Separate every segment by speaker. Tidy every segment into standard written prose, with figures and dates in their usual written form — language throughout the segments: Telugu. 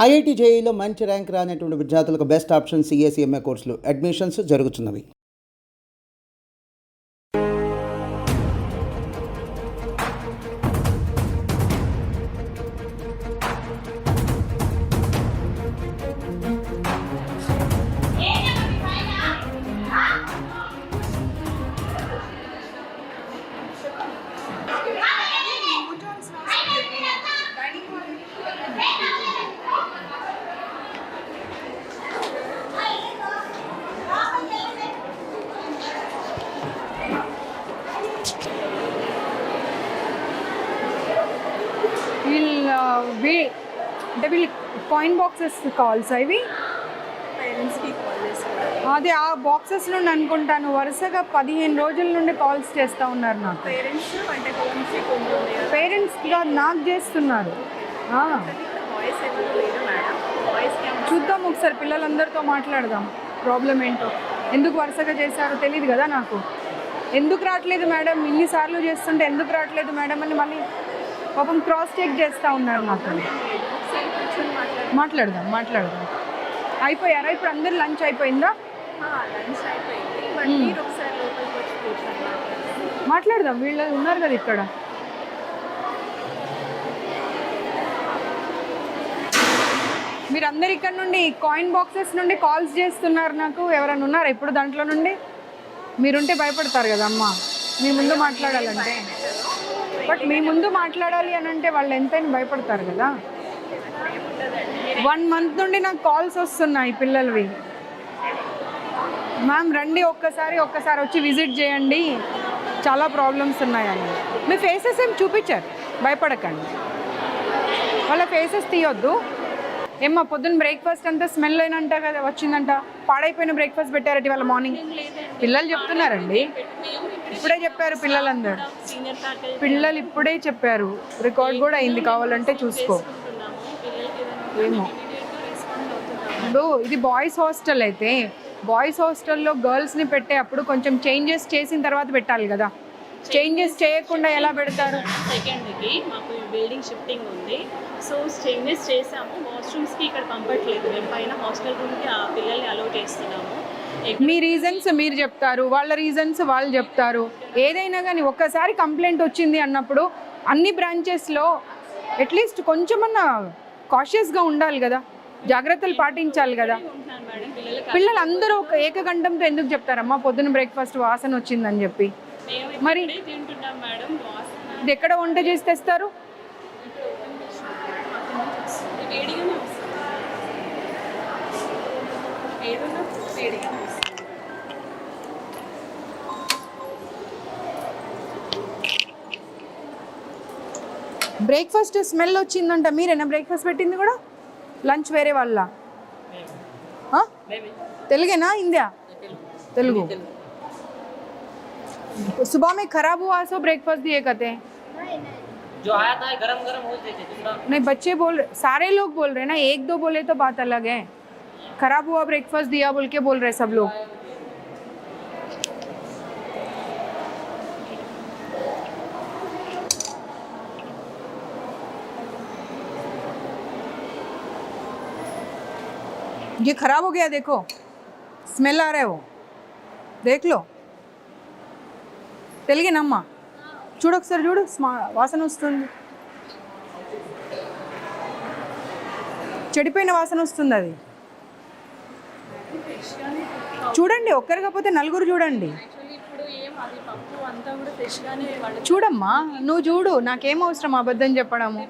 Speaker 1: ఐఐటి జేఈలో మంచి ర్యాంక్ రానటువంటి విద్యార్థులకు బెస్ట్ ఆప్షన్ సిఎస్ఈఎంఏ కోర్సులు అడ్మిషన్స్ జరుగుతున్నవి.
Speaker 2: అంటే వీళ్ళు కాయిన్ బాక్సెస్ కాల్స్ ఇవి
Speaker 3: పేరెంట్స్కి కాల్ చేసుకోవాలి.
Speaker 2: అదే ఆ బాక్సెస్ నుండి అనుకుంటాను వరుసగా 15 రోజుల నుండి కాల్స్ చేస్తూ ఉన్నారు నాకు.
Speaker 3: పేరెంట్స్ అంటే హోమ్ సిక్ ఉంటుంది.
Speaker 2: పేరెంట్స్గా నాకు చేస్తున్నారు.
Speaker 3: వాయిస్ ఎవరు లేరు మేడం. వాయిస్
Speaker 2: చూద్దాం ఒకసారి, పిల్లలందరితో మాట్లాడదాం. ప్రాబ్లం ఏంటో, ఎందుకు వరుసగా చేశారో తెలియదు కదా నాకు. ఎందుకు రావట్లేదు మేడం, ఇన్నిసార్లు చేస్తుంటే ఎందుకు రావట్లేదు మేడం అని మళ్ళీ పాపం క్రాస్ చెక్ చేస్తూ ఉన్నారు నాకు. మాట్లాడదాం. అయిపోయారా ఇప్పుడు? అందరు లంచ్ అయిపోయిందా?
Speaker 3: లంచ్ అయిపోయింది. బట్ మీరు ఒకసారి లోపలికి వచ్చి కూర్చొని
Speaker 2: మాట్లాడదాం. వీళ్ళు ఉన్నారు కదా ఇక్కడ. మీరందరు ఇక్కడ నుండి కాయిన్ బాక్సెస్ నుండి కాల్స్ చేస్తున్నారు నాకు. ఎవరైనా ఉన్నారా ఇప్పుడు దాంట్లో నుండి? మీరుంటే భయపడతారు కదా అమ్మ, మీ ముందు మాట్లాడాలంటే. బట్ మీ ముందు మాట్లాడాలి అని అంటే వాళ్ళు ఎంతైనా భయపడతారు కదా. 1 month నుండి నాకు కాల్స్ వస్తున్నాయి పిల్లలవి. మ్యామ్ రండి ఒక్కసారి వచ్చి విజిట్ చేయండి, చాలా ప్రాబ్లమ్స్ ఉన్నాయని. మీ ఫేసెస్ ఏం చూపించారు, భయపడకండి. వాళ్ళ ఫేసెస్ తీయొద్దు. ఏమ్మా పొద్దున్న బ్రేక్ఫాస్ట్ అంతా స్మెల్ అయినంట కదా వచ్చిందంట, పాడైపోయిన బ్రేక్ఫాస్ట్ పెట్టారట వాళ్ళ మార్నింగ్. పిల్లలు చెప్తున్నారండి, ఇప్పుడే చెప్పారు పిల్లలందరూ. పిల్లలు ఇప్పుడే చెప్పారు, రికార్డ్ కూడా అయింది, కావాలంటే చూసుకో. ఏమో ఇప్పుడు ఇది బాయ్స్ హాస్టల్ అయితే, బాయ్స్ హాస్టల్లో గర్ల్స్ని పెట్టే అప్పుడు కొంచెం చేంజెస్ చేసిన తర్వాత పెట్టాలి కదా. చేంజెస్ చేయకుండా ఎలా పెడతారు?
Speaker 3: సెకండ్కి మాకు బిల్డింగ్ షిఫ్టింగ్ ఉంది, సో చేంజెస్ చేసాము. వాష్రూమ్స్కి ఇక్కడ పంపట్లేదు, మేము పైన హాస్టల్ రూమ్కి ఆ పిల్లల్ని అలౌ చేస్తున్నాము.
Speaker 2: మీ రీజన్స్ మీరు చెప్తారు, వాళ్ళ రీజన్స్ వాళ్ళు చెప్తారు. ఏదైనా కానీ ఒక్కసారి కంప్లైంట్ వచ్చింది అన్నప్పుడు అన్ని బ్రాంచెస్లో అట్లీస్ట్ కొంచెమన్నా కాషియస్గా ఉండాలి కదా, జాగ్రత్తలు పాటించాలి కదా. పిల్లలు అందరూ ఒక ఏకగంఠంతో ఎందుకు చెప్తారమ్మా పొద్దున్న బ్రేక్ఫాస్ట్ వాసన వచ్చిందని చెప్పి? మరి
Speaker 3: తింటున్నాం మేడం.
Speaker 2: ఇది ఎక్కడ వంట చేసి తెస్తారు? బ్రేక్ఫాస్ట్ స్మెల్ వచ్చిందంట. మీరేనా బ్రేక్ఫాస్ట్ పెట్టింది కూడా? లంచ్ వేరే వాళ్ళ? తెలుగేనా హిందీ? తెలుగు. सुबह में खराब हुआ सो ब्रेकफास्ट दिए कहते हैं
Speaker 4: जो आया था गरम गरम हो देते दूसरा
Speaker 2: नहीं, बच्चे बोल सारे लोग बोल रहे ना, 1-2 बोले तो बात अलग है. खराब हुआ ब्रेकफास्ट दिया बोल के बोल रहे सब लोग. ये खराब हो गया, देखो स्मेल आ रहा है, वो देख लो. తెలుగేనమ్మా? చూడు ఒకసారి, చూడు వాసన వస్తుంది, చెడిపోయిన వాసన వస్తుంది. అది చూడండి, ఒక్కరు కాకపోతే నలుగురు చూడండి. చూడమ్మా, నువ్వు చూడు, నాకేం అవసరం అబద్ధం చెప్పడము.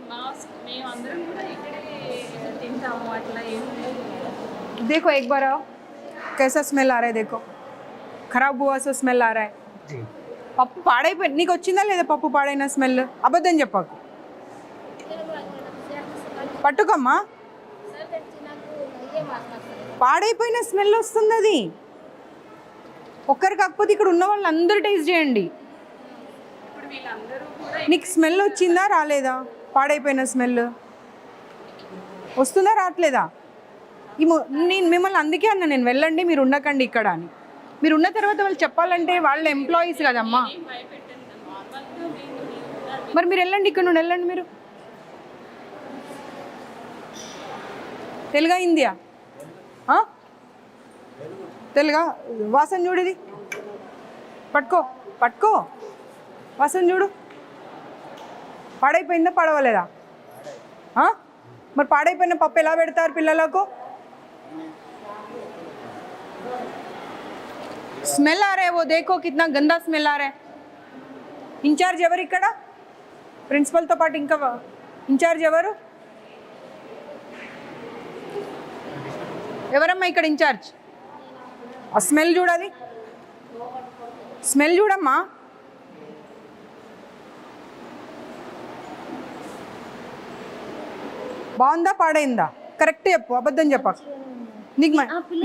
Speaker 2: देखो एक बार आओ, कैसा स्मेल आ रहा है, देखो खराब हुआ सो स्मेल आ रहा है. పప్పు పాడైపోయింది. నీకు వచ్చిందా లేదా పప్పు పాడైన స్మెల్? అబద్ధం చెప్పకు, పట్టుకోమ్మా. పాడైపోయిన స్మెల్ వస్తుంది. అది ఒక్కరు కాకపోతే ఇక్కడ ఉన్న వాళ్ళు అందరూ టేస్ట్ చేయండి. నీకు స్మెల్ వచ్చిందా రాలేదా? పాడైపోయిన స్మెల్ వస్తుందా రావట్లేదా? నేను మిమ్మల్ని అందుకే అన్నా, నేను వెళ్ళండి మీరు ఉండకండి ఇక్కడ అని. మీరు ఉన్న తర్వాత వాళ్ళు చెప్పాలంటే వాళ్ళ ఎంప్లాయీస్ కదమ్మా. మరి మీరు వెళ్ళండి, ఇక్కడ నుండి వెళ్ళండి. మీరు తెలుగా హిందీయా తెలుగా వాసన చూడు ఇది పట్టుకో పట్టుకో వాసన చూడు పాడైపోయిందా పడవలేదా మరి పాడైపోయిన పప్పు ఎలా పెడతారు పిల్లలకు స్మెల్ ఆ రే वो देखो कितना गंदा स्मेल आ रहा है ఇన్ఛార్జ్ ఎవరు ఇక్కడ ప్రిన్సిపల్తో పాటు ఇంకా ఇన్ఛార్జ్ ఎవరమ్మా ఇక్కడ ఇన్ఛార్జ్ ఆ స్మెల్ చూడాలి స్మెల్ చూడమ్మా బాగుందా పాడైందా కరెక్ట్ చెప్పు అబద్ధం చెప్పకు నీకు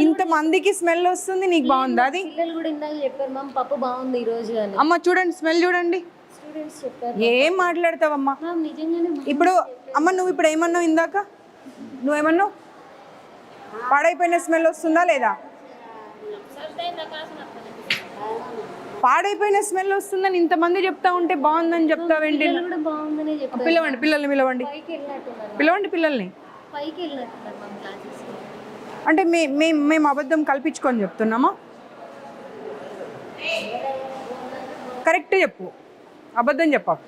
Speaker 2: ఇంతమందికి స్మెల్ వస్తుంది నీకు బాగుందా అది
Speaker 5: పిల్లలు కూడా ఇందాక చెప్పారు మ్యామ్ పప్పు బాగుంది ఈ రోజు అని
Speaker 2: అమ్మ చూడండి స్మెల్ చూడండి
Speaker 5: స్టూడెంట్స్ చెప్పారు
Speaker 2: ఏం మాట్లాడతావమ్మా
Speaker 5: మ్యామ్ నిజంగానే
Speaker 2: ఇప్పుడు అమ్మ నువ్వు ఇప్పుడు ఏమన్నావు ఇందాక నువ్వేమన్నావు పాడైపోయిన స్మెల్ వస్తుందా లేదా పాడైపోయిన స్మెల్ వస్తుందని ఇంతమంది చెప్తా ఉంటే బాగుందని చెప్తావేంటి
Speaker 5: పిల్లలు కూడా బాగుందనే చెప్పారు
Speaker 2: పిలవండి పిల్లల్ని పిలవండి
Speaker 5: పైకి వెళ్ళినట్టున్నారు
Speaker 2: పిలవండి పిల్లల్ని
Speaker 5: పైకి వెళ్ళినట్టున్నారు మ్యామ్ క్లాసెస్
Speaker 2: అంటే మేము అబద్ధం కల్పించుకొని చెప్తున్నామా కరెక్ట్ చెప్పు అబద్ధం చెప్పకు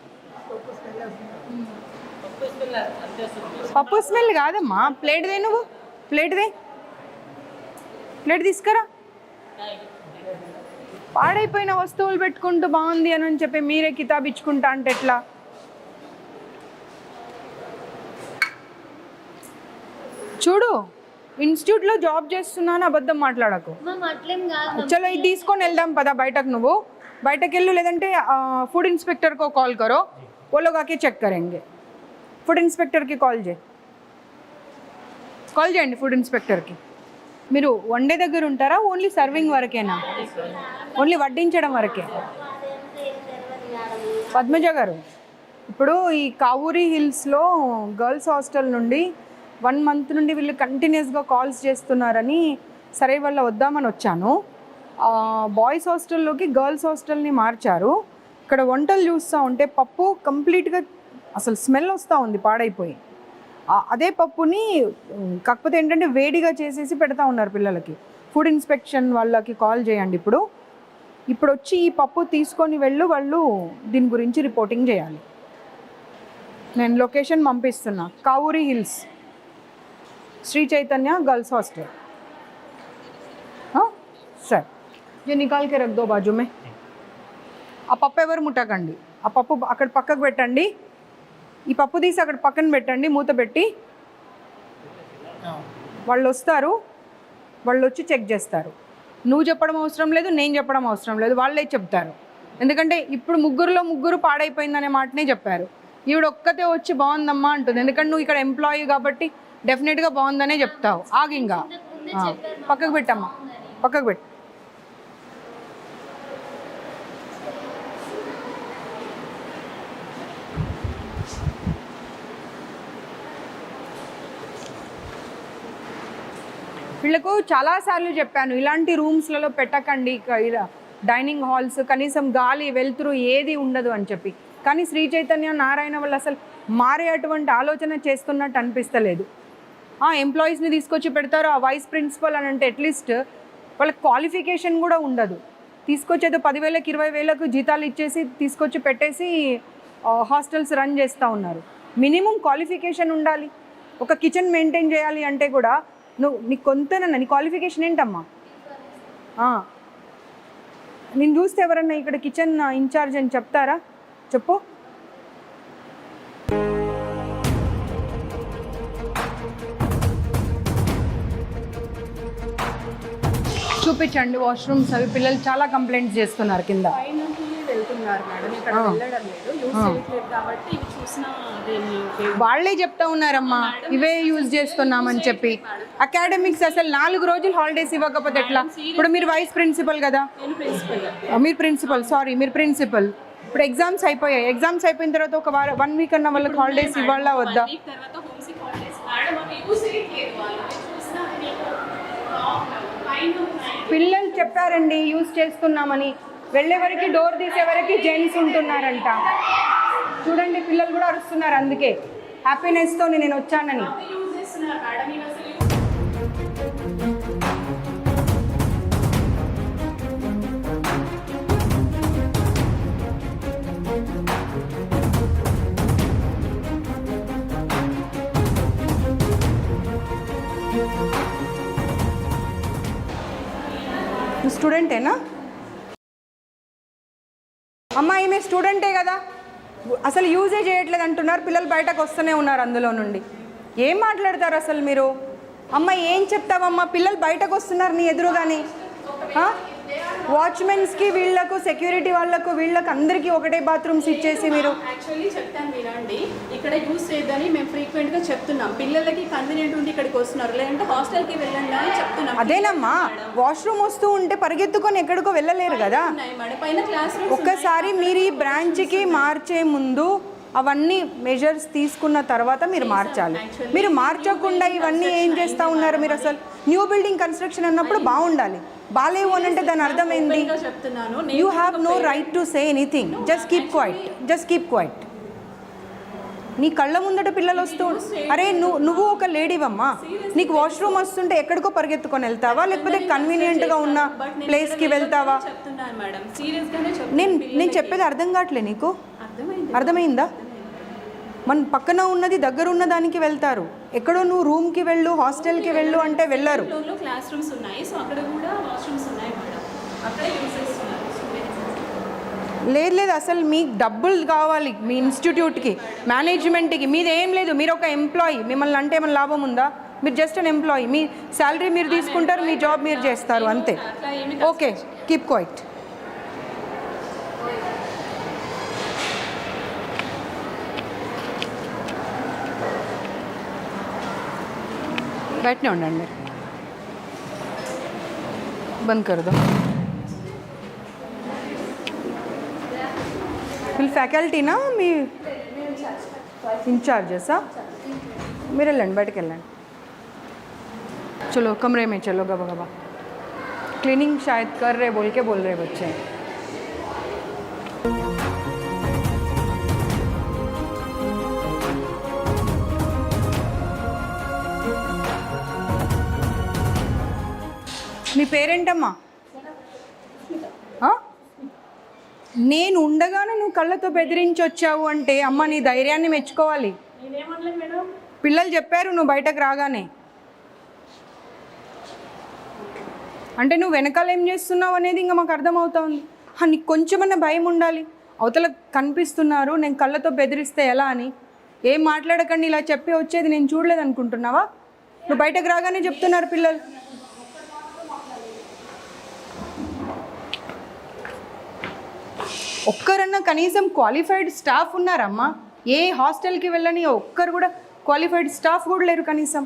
Speaker 2: పప్పు స్మెల్ కాదమ్మా ప్లేట్దే నువ్వు ప్లేట్ తీసుకురా పాడైపోయిన వస్తువులు పెట్టుకుంటూ బాగుంది అని చెప్పి మీరే కితాబ్ ఇచ్చుకుంటా అంటే ఎట్లా చూడు ఇన్స్టిట్యూట్లో జాబ్ చేస్తున్నాను అబద్ధం మాట్లాడకు
Speaker 5: మ్యామ్ అట్లేం కాదు
Speaker 2: చలో ఇది తీసుకొని వెళ్దాం పదా బయటకు నువ్వు బయటకు వెళ్ళు లేదంటే फूड इंस्पेक्टर को कॉल करो वो लोग आके चेक करेंगे फूड इंस्पेक्टर की కాల్ చేయండి ఫుడ్ ఇన్స్పెక్టర్కి మీరు వండే దగ్గర ఉంటారా ఓన్లీ సర్వింగ్ వరకేనా ఓన్లీ వడ్డించడం వరకే పద్మజ గారు ఇప్పుడు ఈ కావూరి హిల్స్లో గర్ల్స్ హాస్టల్ నుండి 1 మంత్ నుండి వీళ్ళు కంటిన్యూస్గా కాల్స్ చేస్తున్నారని సరే వాళ్ళ వద్దామని వచ్చాను బాయ్స్ హాస్టల్లోకి గర్ల్స్ హాస్టల్ని మార్చారు ఇక్కడ వంటలు చూస్తూ ఉంటే పప్పు కంప్లీట్గా అసలు స్మెల్ వస్తూ ఉంది పాడైపోయి అదే పప్పుని కాకపోతే ఏంటంటే వేడిగా చేసేసి పెడతా ఉన్నారు పిల్లలకి ఫుడ్ ఇన్స్పెక్షన్ వాళ్ళకి కాల్ చేయండి ఇప్పుడు వచ్చి ఈ పప్పు తీసుకొని వాళ్ళు దీని గురించి రిపోర్టింగ్ చేయాలి నేను location పంపిస్తున్నా Kavuri hills Shri Chaitanya girls hostel हाँ सर ये निकाल के रख दो बाजू में ఆ పప్పు ఎవరు ముట్టకండి ఆ పప్పు అక్కడ పక్కకు పెట్టండి ఈ పప్పు తీసి అక్కడ పక్కన పెట్టండి మూత పెట్టి వాళ్ళు వస్తారు వాళ్ళు వచ్చి చెక్ చేస్తారు నువ్వు చెప్పడం అవసరం లేదు నేను చెప్పడం అవసరం లేదు వాళ్ళే చెప్తారు ఎందుకంటే ఇప్పుడు ముగ్గురు పాడైపోయిందనే మాటనే చెప్పారు ఈవిడ ఒక్కతే వచ్చి బాగుందమ్మా అంటుంది ఎందుకంటే నువ్వు ఇక్కడ ఎంప్లాయీ కాబట్టి డెఫినెట్గా బాగుందనే చెప్తావు ఆగింగా పక్కకు పెట్టమ్మా పక్కకు పెట్టు వీళ్ళకు చాలాసార్లు చెప్పాను ఇలాంటి రూమ్స్లలో పెట్టకండి డైనింగ్ హాల్స్ కనీసం గాలి వెలుతురు ఏది ఉండదు అని చెప్పి కానీ శ్రీ చైతన్య నారాయణ వాళ్ళు అసలు మారే అటువంటి ఆలోచన చేస్తున్నట్టు అనిపిస్తలేదు ఎంప్లాయీస్ని తీసుకొచ్చి పెడతారు ఆ వైస్ ప్రిన్సిపల్ అని అంటే అట్లీస్ట్ వాళ్ళకి క్వాలిఫికేషన్ కూడా ఉండదు తీసుకొచ్చి ఏదో 10,000 20,000 జీతాలు ఇచ్చేసి తీసుకొచ్చి పెట్టేసి హాస్టల్స్ రన్ చేస్తూ ఉన్నారు మినిమం క్వాలిఫికేషన్ ఉండాలి ఒక కిచెన్ మెయింటైన్ చేయాలి అంటే కూడా నీకు కొంతనన్నా నీ క్వాలిఫికేషన్ ఏంటమ్మా నేను చూస్తే ఎవరన్నా ఇక్కడ కిచెన్ ఇన్ఛార్జ్ అని చెప్తారా చెప్పు చూపించండి వాష్రూమ్స్ అవి పిల్లలు చాలా కంప్లైంట్స్ చేస్తున్నారు కింద
Speaker 3: వెళ్తున్నారు మేడం ఇక్కడ వెళ్ళడం లేదు యూజ్ చేయట్లేదు కాబట్టి ఇవి చూసినా
Speaker 2: వాళ్ళే చెప్తా ఉన్నారమ్మా ఇవే యూజ్ చేస్తున్నామని చెప్పి అకాడమిక్స్ అసలు 4 రోజులు హాలిడేస్ ఇవ్వకపోతే ఎట్లా ఇప్పుడు మీరు వైస్ ప్రిన్సిపల్ కదా మీరు ప్రిన్సిపల్ ఇప్పుడు ఎగ్జామ్స్ అయిపోయాయి ఎగ్జామ్స్ అయిపోయిన తర్వాత ఒక 1 వీక్ అన్న వాళ్ళకి హాలిడేస్ ఇవ్వాలా వద్దా పిల్లలు చెప్పారండి యూజ్ చేస్తున్నామని వెళ్ళే వరకు డోర్ తీసే వరకు జెంట్స్ ఉంటున్నారంట చూడండి పిల్లలు కూడా అరుస్తున్నారు అందుకే హ్యాపీనెస్తో నేను వచ్చానని స్టూడెంటేనా అమ్మా? ఈమె స్టూడెంటే కదా, అసలు యూజే చేయట్లేదు అంటున్నారు. పిల్లలు బయటకు వస్తూనే ఉన్నారు అందులో నుండి. ఏం మాట్లాడతారు అసలు మీరు? అమ్మ ఏం చెప్తావమ్మా? పిల్లలు బయటకు వస్తున్నారు నీ ఎదురుగాని. వాచ్మెన్స్కి వీళ్ళకు సెక్యూరిటీ వాళ్ళకు వీళ్ళకి అందరికీ ఒకటే బాత్రూమ్స్ ఇచ్చేసి మీరు.
Speaker 6: యాక్చువల్లీ చెప్తాను వినండి, ఇక్కడ యూస్ చేయొద్దని మేము ఫ్రీక్వెంట్గా చెప్తున్నాం. పిల్లలకి కన్వీనియంట్ ఉండి ఇక్కడికి వస్తున్నారు, లేదంటే హాస్టల్కి వెళ్ళండి అని చెప్తున్నాం.
Speaker 2: అదేనమ్మా, వాష్రూమ్ వస్తూ ఉంటే పరిగెత్తుకొని ఎక్కడికో వెళ్ళలేరు కదా.
Speaker 6: పైన క్లాస్ రూమ్స్
Speaker 2: ఒక్కసారి మీరు ఈ బ్రాంచ్కి మార్చే ముందు అవన్నీ మెజర్స్ తీసుకున్న తర్వాత మీరు మార్చాలి. మీరు మార్చకుండా ఇవన్నీ ఏం చేస్తూ ఉన్నారు మీరు? అసలు న్యూ బిల్డింగ్ కన్స్ట్రక్షన్ అన్నప్పుడు బాగుండాలి, బాలేవు అని అంటే దాని అర్థమైంది. You have no right to say anything. Just keep quiet, just keep quiet. నీ కళ్ళ ముందట పిల్లలు వస్తూ, అరే నువ్వు ఒక లేడీవమ్మా, నీకు వాష్రూమ్ వస్తుంటే ఎక్కడికో పరిగెత్తుకొని వెళ్తావా, లేకపోతే కన్వీనియంట్గా ఉన్న ప్లేస్కి వెళ్తావా? నేను చెప్పేది అర్థం కావట్లే నీకు? అర్థమైందా? మన పక్కన ఉన్నది దగ్గర ఉన్న దానికి వెళ్తారు. ఎక్కడో నువ్వు రూమ్కి వెళ్ళు, హాస్టల్కి వెళ్ళు అంటే వెళ్ళరు.
Speaker 6: క్లాస్ రూమ్స్ ఉన్నాయి, సో అక్కడ కూడా వాష్రూమ్స్ ఉన్నాయి మేడం, అక్కడే యూస్ చేస్తున్నారు.
Speaker 2: లేదు అసలు మీకు డబ్బులు కావాలి మీ ఇన్స్టిట్యూట్కి, మేనేజ్మెంట్కి. మీది ఏం లేదు, మీరు ఒక ఎంప్లాయీ. మిమ్మల్ని అంటే ఏమైనా లాభం ఉందా? మీరు జస్ట్ అన్ ఎంప్లాయీ. మీ శాలరీ మీరు తీసుకుంటారు, మీ జాబ్ మీరు చేస్తారు, అంతే. Okay, keep quiet. బయటనే ఉండండి, బంద్ కర్ దో. వీళ్ళు ఫ్యాకల్టీనా మీ इंचार्जेसा? మీరు వెళ్ళండి, బయటకు వెళ్ళండి. चलो कमरे में चलो गबा गबा. क्लीनिंग शायद कर रहे बोल के बोल रहे बच्चे. మీ పేరేంటమ్మా? నేను ఉండగానే నువ్వు కళ్ళతో బెదిరించి వచ్చావు అంటే అమ్మ నీ ధైర్యాన్ని మెచ్చుకోవాలి. పిల్లలు చెప్పారు నువ్వు బయటకు రాగానే. అంటే నువ్వు వెనకాల ఏం చేస్తున్నావు అనేది ఇంకా మాకు అర్థమవుతుంది. నీకు కొంచెమన్నా భయం ఉండాలి. అవతల కనిపిస్తున్నారు, నేను కళ్ళతో బెదిరిస్తే ఎలా అని. ఏం మాట్లాడకండి ఇలా చెప్పి వచ్చేది నేను చూడలేదు అనుకుంటున్నావా? నువ్వు బయటకు రాగానే చెప్తున్నారు పిల్లలు. ఒక్కరన్నా కనీసం క్వాలిఫైడ్ స్టాఫ్ ఉన్నారమ్మా? ఏ హాస్టల్కి వెళ్ళని ఒక్కరు కూడా క్వాలిఫైడ్ స్టాఫ్ కూడా లేరు కనీసం.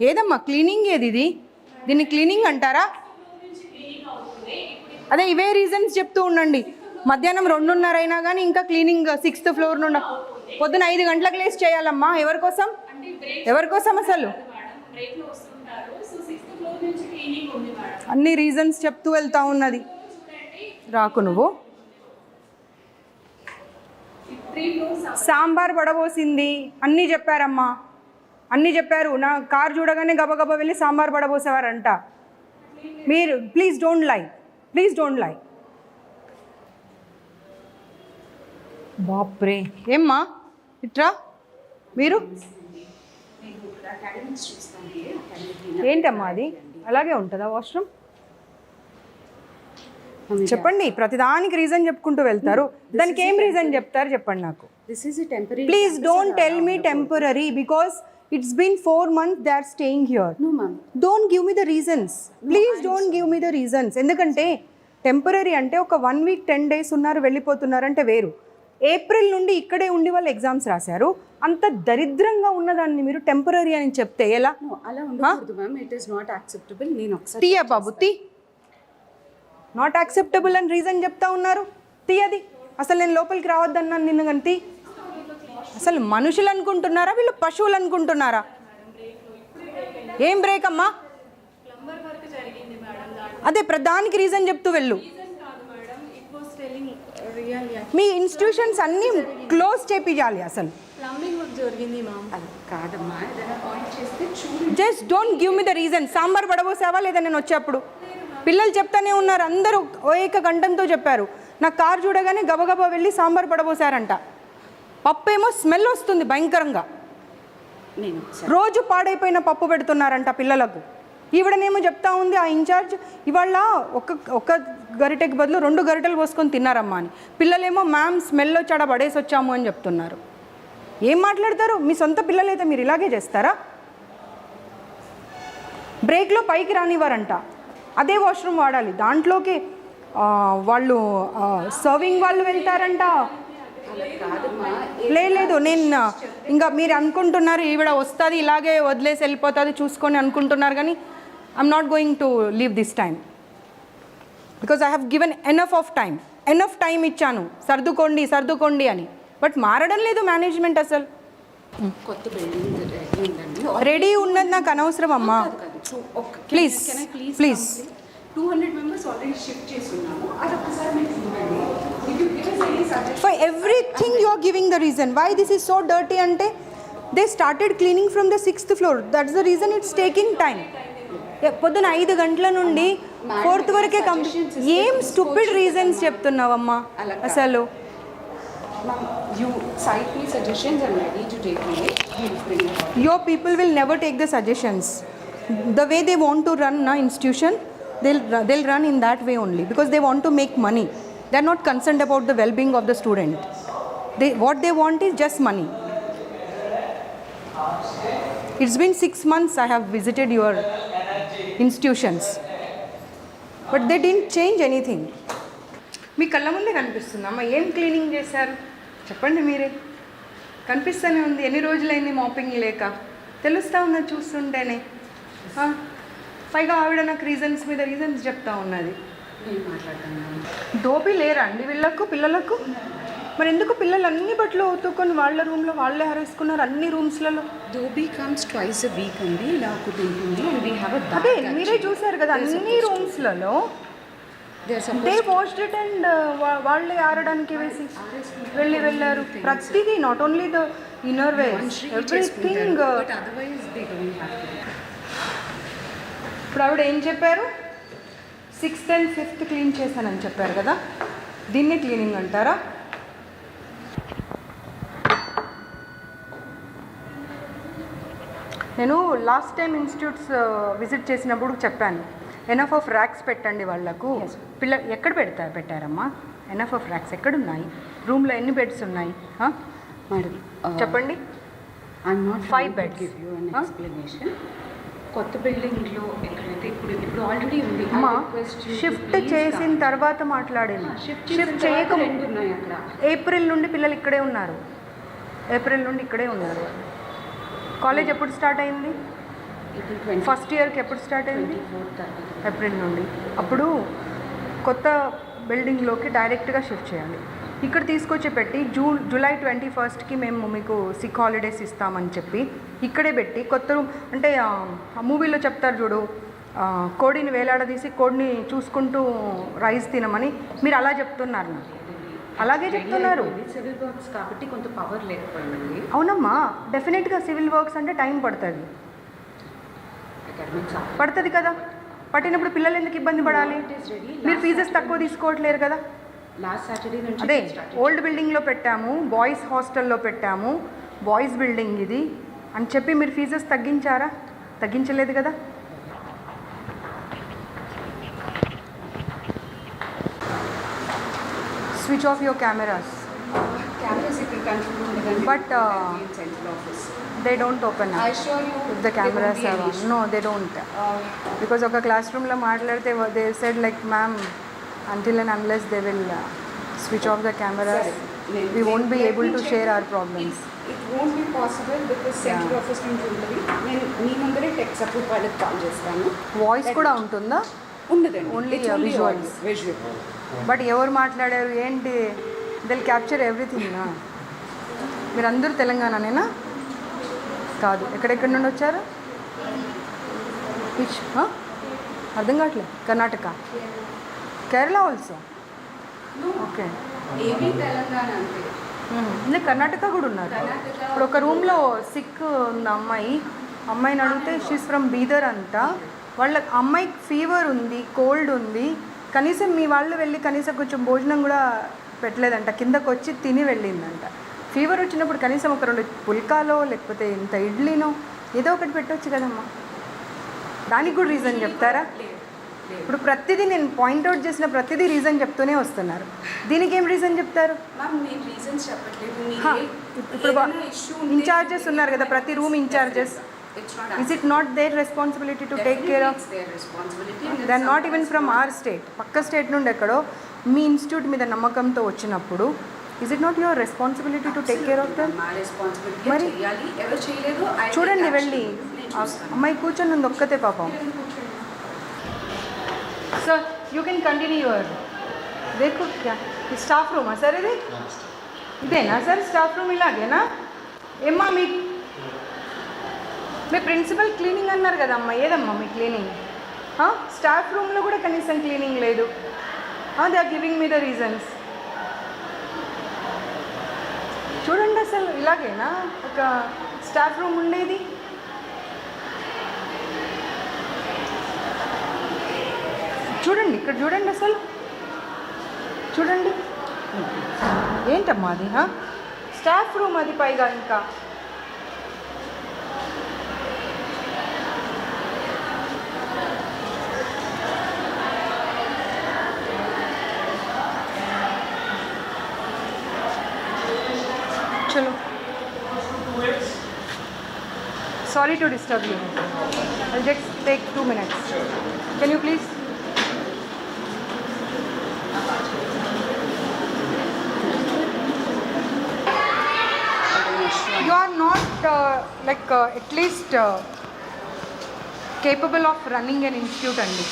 Speaker 2: ఏదమ్మా క్లీనింగ్ ఏది? దీన్ని క్లీనింగ్ అంటారా? అదే ఇవే రీజన్స్ చెప్తూ ఉండండి. మధ్యాహ్నం 2:30 అయినా కానీ ఇంకా క్లీనింగ్ 6th ఫ్లోర్ నుండి పొద్దున 5 గంటలకు లేసి చేయాలమ్మా. ఎవరికోసం? ఎవరికోసం అసలు? అన్ని రీజన్స్ చెప్తూ వెళ్తా ఉన్నది. రాకు నువ్వు. సాంబార్ పడబోసింది అన్నీ చెప్పారమ్మా, అన్నీ చెప్పారు. నా కార్ చూడగానే గబగబా వెళ్ళి సాంబార్ పడబోసేవారంట. మీరు please don't lie, please don't lie. బాప్రే, ఏమ్మా ఇట్రా. మీరు ఏంటమ్మా అది అలాగే ఉంటుందా వాష్రూమ్? చెప్పండి. ప్రతిదానికి రీజన్ చెప్పుకుంటూ వెళ్తారు. దానికి ఏం రీజన్ చెప్తారు చెప్పండి నాకు. Please don't tell me temporary because it's been 4 months they are staying here.
Speaker 7: No ma'am,
Speaker 2: don't give me the reasons. Please don't give me the reasons. ఎందుకంటే టెంపరరీ అంటే ఒక 1 week 10 days ఉన్నారు వెళ్ళిపోతున్నారు అంటే వేరు. ఏప్రిల్ నుండి ఇక్కడే ఉండి వాళ్ళు ఎగ్జామ్స్ రాశారు. అంత దరిద్రంగా ఉన్నదాన్ని మీరు టెంపరరీ అని చెప్తే ఎలా?
Speaker 7: అలా ఉండకూడదు ma'am, it is not acceptable. నేను ఒకసారి
Speaker 2: తీయ బాబు తీ. నాట్ యాక్సెప్టబుల్ అని రీజన్ చెప్తా ఉన్నారు, తీయది. అసలు నేను లోపలికి రావద్దన్నాను నిన్ను కానీ తీ. అసలు మనుషులు అనుకుంటున్నారా వీళ్ళు పశువులు అనుకుంటున్నారా? ఏం బ్రేక్ అమ్మా? అదే ప్రధానికి రీజన్ చెప్తూ వెళ్ళు. మీ ఇన్స్టిట్యూషన్స్ అన్నీ క్లోజ్ చేపియాలి. అసలు just don't give me the reason. Sambar పడబోసావా లేదా నేను వచ్చేప్పుడు? పిల్లలు చెప్తానే ఉన్నారు, అందరూ ఏక గంటంతో చెప్పారు. నా కార్ చూడగానే గబగబా వెళ్ళి సాంబార్ పడబోసారంట. పప్పు ఏమో స్మెల్ వస్తుంది భయంకరంగా.
Speaker 7: నేను
Speaker 2: రోజు పాడైపోయిన పప్పు పెడుతున్నారంట పిల్లలకు. ఈవిడనేమో చెప్తా ఉంది ఆ ఇన్ఛార్జ్ ఇవాళ ఒక గరిటెకి బదులు 2 గరిటెలు పోసుకొని తిన్నారమ్మా అని. పిల్లలేమో మ్యామ్ స్మెల్ వచ్చాడ పడేసి వచ్చాము అని చెప్తున్నారు. ఏం మాట్లాడతారు? మీ సొంత పిల్లలైతే మీరు ఇలాగే చేస్తారా? బ్రేక్లో పైకి రానివ్వరంట, అదే వాష్రూమ్ వాడాలి. దాంట్లోకి వాళ్ళు సర్వింగ్ వాళ్ళు వెళ్తారంట. లేదు నేను ఇంకా మీరు అనుకుంటున్నారు ఈవిడ వస్తుంది ఇలాగే వదిలేసి వెళ్ళిపోతుంది చూసుకొని అనుకుంటున్నారు, కానీ I'm not going to leave this time because I have given enough time ఇచ్చాను సర్దుకోండి అని. బట్ మారడం లేదు మేనేజ్మెంట్ అసలు.
Speaker 7: కొత్త బిల్డింగ్ ఉందండి.
Speaker 2: రెడీ ఉన్నది నాకు అనవసరం అమ్మా. ప్లీజ్
Speaker 7: 200 మెంబర్స్ ఆల్రెడీ షిఫ్ట్ చేస్తున్నాము. అది ఒక్కసారి మీరు చూడండి. If you give us any suggestion,
Speaker 2: For everything you are giving the reason. Why this is so dirty ante they started cleaning from the 6th floor. That's the reason it's taking time. పొద్దున 5 గంటల నుండి 4th వరకే కంప్లీట్. ఏం స్టూపిడ్ రీజన్స్ చెప్తున్నావమ్మా అసలు.
Speaker 7: you cite me suggestions, I'm ready to take it. We'll bring it.
Speaker 2: Your people will never take the suggestions. The way they want to run na institution, they'll run in that way only because they want to make money. They're not concerned about the well-being of the student. What they want is just money. It's been 6 months I have visited your institutions, but they didn't change anything. మీ కళ్ళ ముందే కనిపిస్తుందమ్మా. ఏం క్లీనింగ్ చేశారు చెప్పండి మీరే. కనిపిస్తూనే ఉంది. ఎన్ని రోజులైంది మాపింగ్ లేక, తెలుస్తూ ఉన్నది చూస్తుంటేనే. పైగా ఆవిడ నాకు రీజన్స్ మీద రీజన్స్ చెప్తా ఉన్నది.
Speaker 7: నేను మాట్లాడుతున్నాను.
Speaker 2: దోపి లేరా అండి పిల్లలకు? మరి ఎందుకు పిల్లలు అన్ని బట్టలు ఉతుక్కొని వాళ్ళ రూమ్లో వాళ్ళే హరేసుకున్నారు అన్ని రూమ్స్లలో?
Speaker 7: Dhobi comes twice a week అండి. ఇలా ఒకటి ఉంటుంది and we have a bag.
Speaker 2: అదే మీరే చూసారు కదా అన్ని రూమ్స్లలో దే వాష్డ్ ఇట్ అండ్ వాళ్ళే ఆరడానికి వేసి వెళ్ళారు. ప్రతిదీ not only the inner wears everything.
Speaker 7: But otherwise they don't have to.
Speaker 2: ఇప్పుడు ఆవిడ ఏం చెప్పారు? 6th and 5th క్లీన్ చేశానని చెప్పారు కదా, దీన్ని క్లీనింగ్ అంటారా? నేను లాస్ట్ టైం ఇన్స్టిట్యూట్స్ విజిట్ చేసినప్పుడు చెప్పాను ఎనఫ్ ఆఫ్ ర్యాక్స్ పెట్టండి వాళ్ళకు. ఎక్కడ పెట్టారమ్మా ఎనఫ్ ఆఫ్ ర్యాక్స్? ఎక్కడున్నాయి? రూమ్లో ఎన్ని బెడ్స్ ఉన్నాయి
Speaker 7: మేడం
Speaker 2: చెప్పండి.
Speaker 7: I'm not
Speaker 2: 5 beds.
Speaker 7: give you an explanation. కొత్త బిల్డింగ్లో ఎక్కడైతే ఇప్పుడు ఆల్రెడీ ఉంది.
Speaker 2: అమ్మా షిఫ్ట్ చేసిన తర్వాత మాట్లాడింది. షిఫ్ట్ చేయక
Speaker 7: ఉన్నాయి అక్కడ.
Speaker 2: ఏప్రిల్ నుండి పిల్లలు ఇక్కడే ఉన్నారు. కాలేజ్ ఎప్పుడు స్టార్ట్ అయింది? ఫస్ట్ ఇయర్కి ఎప్పుడు స్టార్ట్ అయింది? ఏప్రిల్ నుండి. అప్పుడు కొత్త బిల్డింగ్లోకి డైరెక్ట్గా షిఫ్ట్ చేయాలి. ఇక్కడ తీసుకొచ్చి పెట్టి జూలై 21st మేము మీకు సిక్ హాలిడేస్ ఇస్తామని చెప్పి ఇక్కడే పెట్టి కొత్త రూమ్ అంటే ఆ మూవీలో చెప్తారు చూడు, కోడిని వేలాడదీసి కోడిని చూసుకుంటూ రైస్ తినమని మీరు అలా చెప్తున్నారు నాకు. అలాగే చెప్తున్నారు.
Speaker 7: సివిల్ వర్క్స్ కాబట్టి కొంత పవర్ లేకపోయింది.
Speaker 2: అవునమ్మా డెఫినెట్గా సివిల్ వర్క్స్ అంటే టైం పడుతుంది కదా. పట్టినప్పుడు పిల్లలు ఎందుకు ఇబ్బంది పడాలి? మీరు ఫీజెస్ తక్కువ తీసుకోవట్లేరు కదా.
Speaker 7: లాస్ట్ సాటర్డే నుంచి
Speaker 2: అదే ఓల్డ్ బిల్డింగ్లో పెట్టాము, బాయ్స్ హాస్టల్లో పెట్టాము, బాయ్స్ బిల్డింగ్ ఇది అని చెప్పి మీరు ఫీజెస్ తగ్గించారా? తగ్గించలేదు కదా. Switch off your cameras.
Speaker 7: Cameras ఇక్కడ కంట్రోల్ ఉండదండి.
Speaker 2: But
Speaker 7: central office
Speaker 2: they don't open up.
Speaker 7: I assure you
Speaker 2: If the cameras are on. No, they don't. Because of a classroom lo maatladte they said like ma'am until and unless they will switch off the cameras we won't be able to share our problems.
Speaker 7: It won't be possible because central office నుంచి ఉంటుంది. నేను మీ ముందరే టెక్ సపోర్ట్ వాళ్ళకి కాల్ చేస్తాను.
Speaker 2: వాయిస్ కూడా ఉంటుందా?
Speaker 7: ఉండదండి.
Speaker 2: Only visuals. బట్ ఎవరు మాట్లాడారు ఏంటి? దిల్ క్యాప్చర్ ఎవ్రీథింగ్ నా. మీరందరూ తెలంగాణనేనా? కాదు. ఎక్కడెక్కడి నుండి వచ్చారు? విచ్ అర్థం కావట్లేదు. Karnataka, Kerala also. Okay.
Speaker 7: AP Telangana అంటే
Speaker 2: అంటే కర్ణాటక కూడా ఉన్నారు. ఇప్పుడు ఒక రూమ్లో సిక్ ఉన్న అమ్మాయిని అడిగితే షీస్ ఫ్రమ్ బీదర్ అంట. వాళ్ళ అమ్మాయికి ఫీవర్ ఉంది, కోల్డ్ ఉంది. కనీసం మీ వాళ్ళు వెళ్ళి కనీసం కొంచెం భోజనం కూడా పెట్టలేదంట. కిందకు వచ్చి తిని వెళ్ళిందంట. ఫీవర్ వచ్చినప్పుడు కనీసం ఒక 2 పుల్కాలో లేకపోతే ఇంత ఇడ్లీనో ఏదో ఒకటి పెట్టవచ్చు కదమ్మా. దానికి కూడా రీజన్ చెప్తారా? ఇప్పుడు ప్రతిదీ నేను పాయింట్అవుట్ చేసిన ప్రతిదీ రీజన్ చెప్తూనే వస్తున్నారు. దీనికి ఏం రీజన్ చెప్తారు?
Speaker 7: మ్యామ్ నేను రీజన్స్ చెప్పట్లేదు.
Speaker 2: హా, ఇప్పుడు ఇన్ఛార్జెస్ ఉన్నారు కదా, ప్రతి room in-charges. Is it not their responsibility to take care of? They are not even from our state. పక్క స్టేట్ నుండి ఎక్కడో మీ ఇన్స్టిట్యూట్ మీద నమ్మకంతో వచ్చినప్పుడు is it not your responsibility to take care of them? మరి చూడండి వెళ్ళి అమ్మాయి కూర్చొని ఉంది ఒక్కతే పాపం. Sir you can continue your దేఖో క్యా స్టాఫ్ రూమా సార్ ఇది? ఇదేనా సార్ స్టాఫ్ రూమ్? ఇలాగేనా? ఏమ్మా మీ ప్రిన్సిపల్ క్లీనింగ్ అన్నారు కదమ్మా, ఏదమ్మా మీ క్లీనింగ్? స్టాఫ్ రూమ్లో కూడా కనీసం క్లీనింగ్ లేదు. They are giving me the reasons. చూడండి అసలు ఇలాగేనా ఒక స్టాఫ్ రూమ్ ఉండేది? చూడండి ఇక్కడ చూడండి అసలు చూడండి ఏంటమ్మా అది? స్టాఫ్ రూమ్ అది పైగా ఇంకా. चलो sorry to disturb you. I'll just take 2 minutes. Can you please? You are not at least capable of running an institute andi.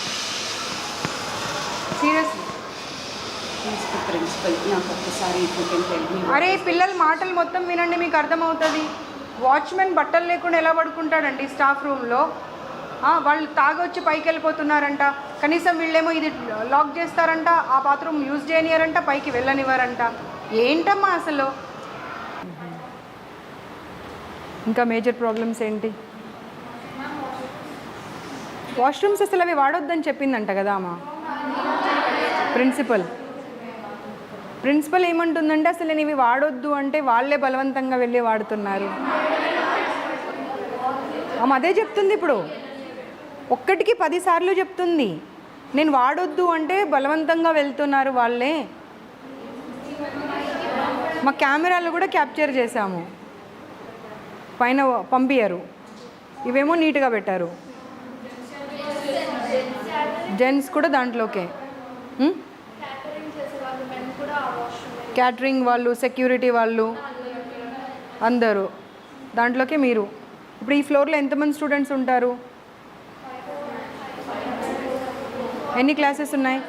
Speaker 2: Seriously.
Speaker 7: Principal నాకు ఒక్కసారి
Speaker 2: అరే పిల్లల మాటలు మొత్తం వినండి, మీకు అర్థమవుతుంది. వాచ్మెన్ బట్టలు లేకుండా ఎలా పడుకుంటాడండి స్టాఫ్ రూమ్లో? వాళ్ళు తాగొచ్చి పైకి వెళ్ళిపోతున్నారంట, కనీసం వీళ్ళేమో ఇది లాక్ చేస్తారంట, ఆ బాత్రూమ్ యూజ్ చేయనియారంట, పైకి వెళ్ళనివ్వరంట. ఏంటమ్మా అసలు? ఇంకా మేజర్ ప్రాబ్లమ్స్ ఏంటి? వాష్రూమ్స్ అసలు అవి వాడొద్దని చెప్పిందంట కదా అమ్మా ప్రిన్సిపల్ ఏమంటుందంటే అసలు నేను ఇవి వాడొద్దు అంటే వాళ్ళే బలవంతంగా వెళ్ళి వాడుతున్నారు. అదే చెప్తుంది ఇప్పుడు, ఒక్కటికి 10 సార్లు చెప్తుంది. నేను వాడొద్దు అంటే బలవంతంగా వెళ్తున్నారు వాళ్ళే. మా కెమెరాలు కూడా క్యాప్చర్ చేశాము, పైన పంపించారు. ఇవేమో నీట్గా పెట్టారు. జెంట్స్ కూడా దాంట్లోకే, క్యాటరింగ్ వాళ్ళు, సెక్యూరిటీ వాళ్ళు అందరూ దాంట్లోకే. మీరు ఇప్పుడు ఈ ఫ్లోర్లో ఎంతమంది స్టూడెంట్స్ ఉంటారు? ఎన్ని క్లాసెస్ ఉన్నాయి?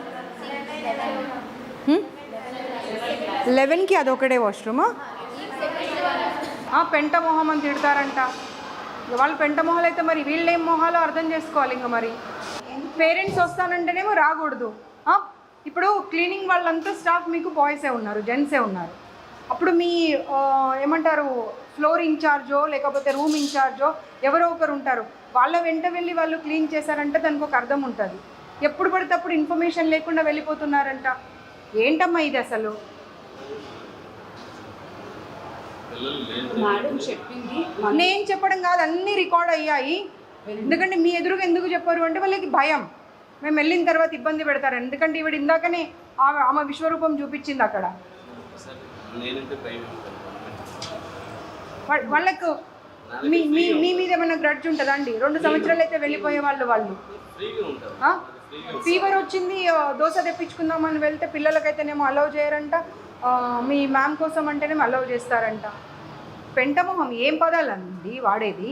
Speaker 2: 11కి అదొకటే వాష్రూమా? పెంట మొహం అని తిడతారంట. వాళ్ళు పెంట మొహాలు అయితే మరి వీళ్ళేం మొహాలో అర్థం చేసుకోవాలి. ఇంకా మరి పేరెంట్స్ వస్తానంటేనేమో రాకూడదు. ఇప్పుడు క్లీనింగ్ వాళ్ళంతా స్టాఫ్ మీకు బాయ్సే ఉన్నారు, జెంట్సే ఉన్నారు. అప్పుడు మీ ఏమంటారు ఫ్లోర్ ఇన్ఛార్జో లేకపోతే రూమ్ ఇన్ఛార్జో ఎవరో ఒకరు ఉంటారు, వాళ్ళ వెంట వెళ్ళి వాళ్ళు క్లీన్ చేశారంటే దానికి ఒక అర్థం ఉంటుంది. ఎప్పుడు పడితే అప్పుడు ఇన్ఫర్మేషన్ లేకుండా వెళ్ళిపోతున్నారంట. ఏంటమ్మా ఇది అసలు?
Speaker 7: మేడం చెప్పింది,
Speaker 2: నేను చెప్పడం కాదు, అన్నీ రికార్డ్ అయ్యాయి. ఎందుకంటే మీ ఎదురుగా ఎందుకు చెప్పారు అంటే వాళ్ళకి భయం, మేము వెళ్ళిన తర్వాత ఇబ్బంది పెడతారు. ఎందుకంటే ఈవిడ ఇందాకనే ఆమె విశ్వరూపం చూపించింది అక్కడ. వాళ్ళకు మీ మీ మీద ఏమైనా గ్రడ్జ్ ఉంటుందా అండి? 2 సంవత్సరాలు అయితే వెళ్ళిపోయే వాళ్ళు ఫీవర్ వచ్చింది దోశ తెప్పించుకుందామని వెళ్తే పిల్లలకైతేనేమో అలౌ చేయరంట, మీ మ్యామ్ కోసం అంటేనేమో అలౌ చేస్తారంట. పెంటమొహం ఏం పదాలండి వాడేది?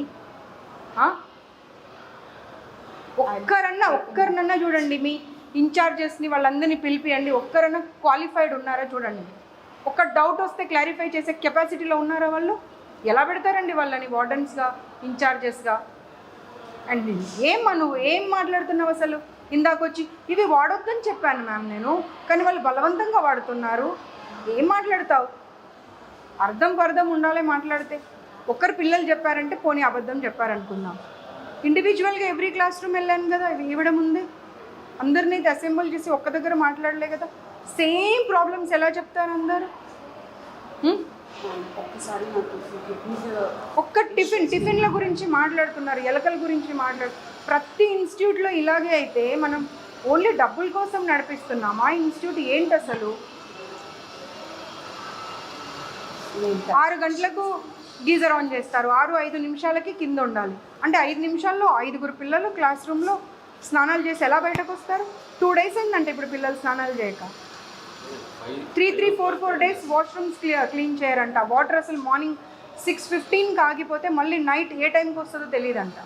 Speaker 2: ఒక్కరినన్నా చూడండి, మీ ఇన్ఛార్జెస్ని వాళ్ళందరినీ పిలిపియండి, ఒక్కరన్నా క్వాలిఫైడ్ ఉన్నారా చూడండి. ఒక్క డౌట్ వస్తే క్లారిఫై చేసే కెపాసిటీలో ఉన్నారా వాళ్ళు? ఎలా పెడతారండి వాళ్ళని వార్డెన్స్గా, ఇన్ఛార్జెస్గా? అండ్ నువ్వు ఏం మాట్లాడుతున్నావు అసలు? ఇందాకొచ్చి ఇవి వాడొద్దని చెప్పాను మ్యామ్ నేను, కానీ వాళ్ళు బలవంతంగా వాడుతున్నారు. ఏం మాట్లాడతావు? అర్థం ఉండాలి మాట్లాడితే. ఒక్కరు పిల్లలు చెప్పారంటే పోనీ అబద్ధం చెప్పారనుకుందాం. ఇండివిజువల్గా ఎవ్రీ క్లాస్ రూమ్ వెళ్ళాను కదా, ఇవ్వడం ఉంది. అందరినీ అసెంబుల్ చేసి ఒక్క దగ్గర మాట్లాడలే కదా. సేమ్ ప్రాబ్లమ్స్ ఎలా చెప్తారు అందరూ?
Speaker 7: ఒక్కసారి నాకు
Speaker 2: ఒక్క టిఫిన్ల గురించి మాట్లాడుతున్నారు, ఎలకల గురించి ప్రతి ఇన్స్టిట్యూట్లో ఇలాగే అయితే మనం ఓన్లీ డబ్బుల కోసం నడిపిస్తున్నాం. ఆ ఇన్స్టిట్యూట్ ఏంటి అసలు? 6 గంటలకు గీజర్ ఆన్ చేస్తారు, 6-5 నిమిషాలకి కింద ఉండాలి. అంటే 5 నిమిషాల్లో 5 పిల్లలు క్లాస్ రూమ్లో స్నానాలు చేసి ఎలా బయటకు వస్తారు? 2 days అయిందంటే ఇప్పుడు పిల్లలు స్నానాలు చేయక. 3-4 days వాష్రూమ్స్ క్లీన్ చేయరంట. వాటర్ అసలు మార్నింగ్ 6:15కి ఆగిపోతే మళ్ళీ నైట్ ఏ టైంకి వస్తుందో తెలియదంట.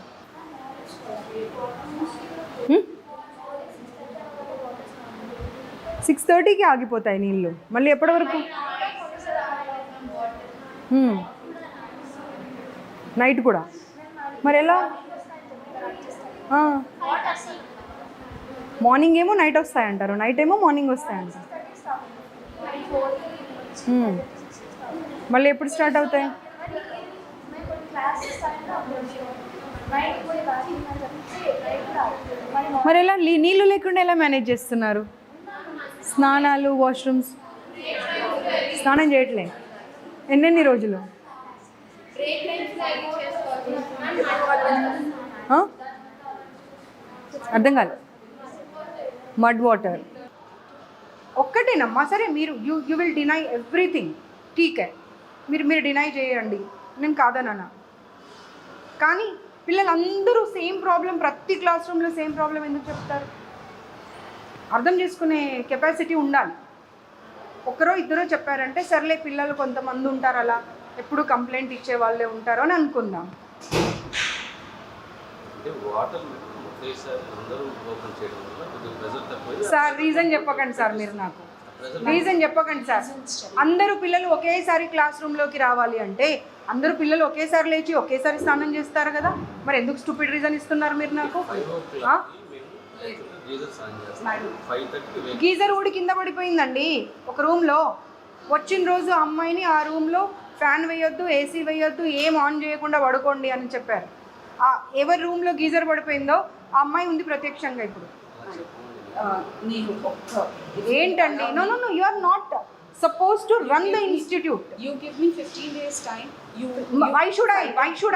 Speaker 2: 6:30కి ఆగిపోతాయి నీళ్ళు, మళ్ళీ ఎప్పటి వరకు? నైట్ కూడా మరి ఎలా? మార్నింగ్ ఏమో నైట్ వస్తాయంటారు, నైట్ ఏమో మార్నింగ్ వస్తాయంటారు. మళ్ళీ ఎప్పుడు స్టార్ట్ అవుతాయి? మరి ఎలా నీళ్ళు లేకుండా ఎలా మేనేజ్ చేస్తున్నారు? స్నానాలు, వాష్రూమ్స్, స్నానం చేయట్లే ఎన్నెన్ని రోజులు? అర్థం కాదు. మడ్ వాటర్ ఒక్కటేనమ్మా. సరే మీరు యూ విల్ డినై ఎవ్రీథింగ్, ఠీకే, మీరు డినై చేయండి, నేను కాదన్నా. కానీ పిల్లలందరూ సేమ్ ప్రాబ్లం, ప్రతి క్లాస్ రూమ్లో సేమ్ ప్రాబ్లం ఎందుకు చెప్తారు? అర్థం చేసుకునే కెపాసిటీ ఉండాలి. ఒకరో ఇద్దరో చెప్పారంటే సర్లే, పిల్లలు కొంతమంది ఉంటారు అలా ఎప్పుడు కంప్లైంట్ ఇచ్చే వాళ్ళే ఉంటారు అని అనుకుందాం. సార్ రీజన్ చెప్పకండి సార్, మీరు నాకు రీజన్ చెప్పకండి సార్. అందరూ పిల్లలు ఒకేసారి క్లాస్ రూమ్లోకి రావాలి అంటే అందరూ పిల్లలు ఒకేసారి లేచి ఒకేసారి స్నానం చేస్తారు కదా, మరి ఎందుకు స్టూపిడ్ రీజన్ ఇస్తున్నారు మీరు నాకు? గీజర్ ఊడి కింద పడిపోయిందండి ఒక రూమ్లో. వచ్చిన రోజు అమ్మాయిని ఆ రూమ్లో ఫ్యాన్ వేయొద్దు, ఏసీ వేయొద్దు, ఏం ఆన్ చేయకుండా పడుకోండి అని చెప్పారు. ఎవరి రూమ్లో గీజర్ పడిపోయిందో ఆ అమ్మాయి ఉంది ప్రత్యక్షంగా ఇప్పుడు.
Speaker 7: నేను
Speaker 2: ఏంటండి? No, you are not supposed to run the institute.
Speaker 7: You give me 15 days time.
Speaker 2: Why should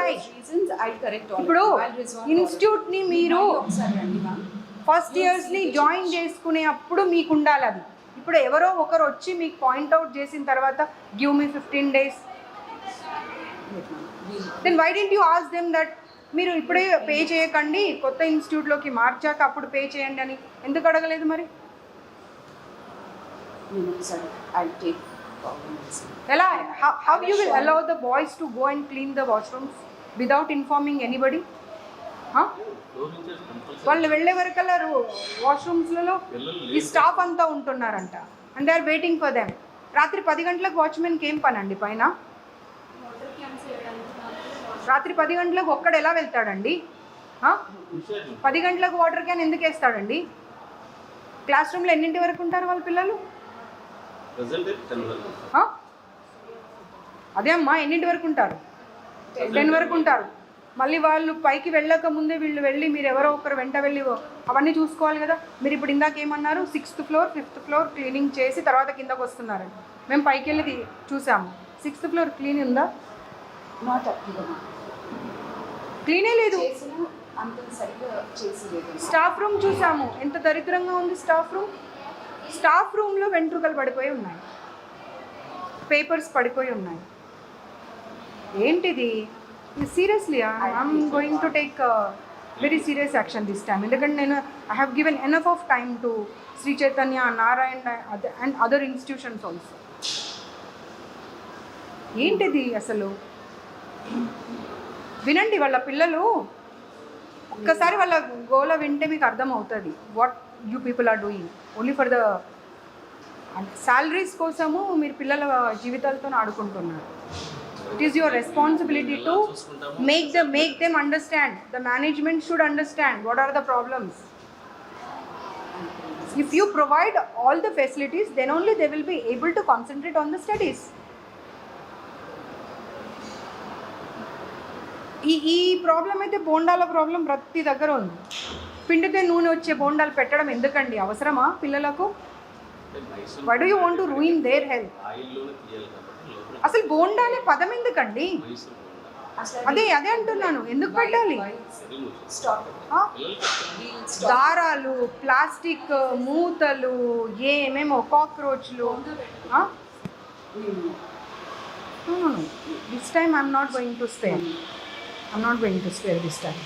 Speaker 2: I?
Speaker 7: Reasons I'll correct all.
Speaker 2: ఇప్పుడు
Speaker 7: I'll resolve
Speaker 2: ఇన్స్టిట్యూట్ ని మీరు
Speaker 7: ఒకసారి రండి మ్యామ్.
Speaker 2: ఫస్ట్ ఇయర్స్ ని జాయిన్ చేసుకునే అప్పుడు మీకు ఉండాలి అది. ఇప్పుడు ఎవరో ఒకరు వచ్చి మీకు పాయింట్అవుట్ చేసిన తర్వాత give me 15 days, then why didn't you ask them that మీరు ఇప్పుడే పే చేయకండి, కొత్త ఇన్స్టిట్యూట్లోకి మార్చాక అప్పుడు పే చేయండి అని ఎందుకు అడగలేదు? మరి
Speaker 7: I'll take
Speaker 2: ఎలా? How you will allow the boys to go and clean the washrooms without informing anybody? వాళ్ళు వెళ్ళే వరకల్లా వాష్రూమ్స్లలో ఈ స్టాఫ్ అంతా ఉంటున్నారంట, and they are waiting for them. రాత్రి 10 గంటలకు వాచ్మెన్కి ఏం పని అండి పైన? రాత్రి 10 గంటలకు ఒక్కడు ఎలా వెళ్తాడండి? 10 గంటలకు వాటర్ క్యాన్ ఎందుకు వేస్తాడండి? క్లాస్ రూమ్లో ఎన్నింటి వరకు ఉంటారు వాళ్ళ పిల్లలు? అదే అమ్మా, ఎన్నింటి వరకు ఉంటారు? 10 వరకు ఉంటారు. మళ్ళీ వాళ్ళు పైకి వెళ్ళక ముందే వీళ్ళు వెళ్ళి మీరు ఎవరో ఒకరు వెంట వెళ్ళి అవన్నీ చూసుకోవాలి కదా. మీరు ఇప్పుడు ఇందాక ఏమన్నారు? 6th floor 5th floor cleaning చేసి తర్వాత కిందకు వస్తున్నారండి. మేము పైకి వెళ్ళి చూసాము, 6th floor క్లీన్ ఉందా?
Speaker 7: నాట్ అప్ టు
Speaker 2: క్లీనే లేదు.
Speaker 7: అంత సరిగ్గా చేసి లేదు.
Speaker 2: స్టాఫ్ రూమ్ చూసాము, ఎంత దరిద్రంగా ఉంది స్టాఫ్ రూమ్లో వెంట్రుకలు పడిపోయి ఉన్నాయి, పేపర్స్ పడిపోయి ఉన్నాయి. ఏంటిది? Seriously I'm going to take very serious action this time. ఎందుకంటే నేను I have given enough of time to Shri Chaitanya, Narayana and other institutions also. ఏంటిది అసలు? వినండి, వాళ్ళ పిల్లలు ఒక్కసారి వాళ్ళ గోల వింటే మీకు అర్థమవుతుంది what you people are doing only for the salaries కోసము. మీరు పిల్లల జీవితాలతో ఆడుకుంటున్నారు. It is your responsibility to make them understand. The management should understand what are the problems. If you provide all the facilities, then only they will be able to concentrate on the studies. ఈ ప్రాబ్లం అయితే బోండాల ప్రాబ్లం ప్రతి దగ్గర ఉంది. పిండితే నూనె వచ్చే బోండాలు పెట్టడం ఎందుకండి? అవసరమా పిల్లలకు? Why do you want to ruin their health? అసలు బోండా అనే పదం ఎందుకండి? అదే అదే అంటున్నాను, ఎందుకు పెట్టాలి? ఆ? దారాలు, ప్లాస్టిక్ మూతలు, ఏమేమో కాక్రోచ్లు. This time I'm not going to spare. I'm not going to spare this time.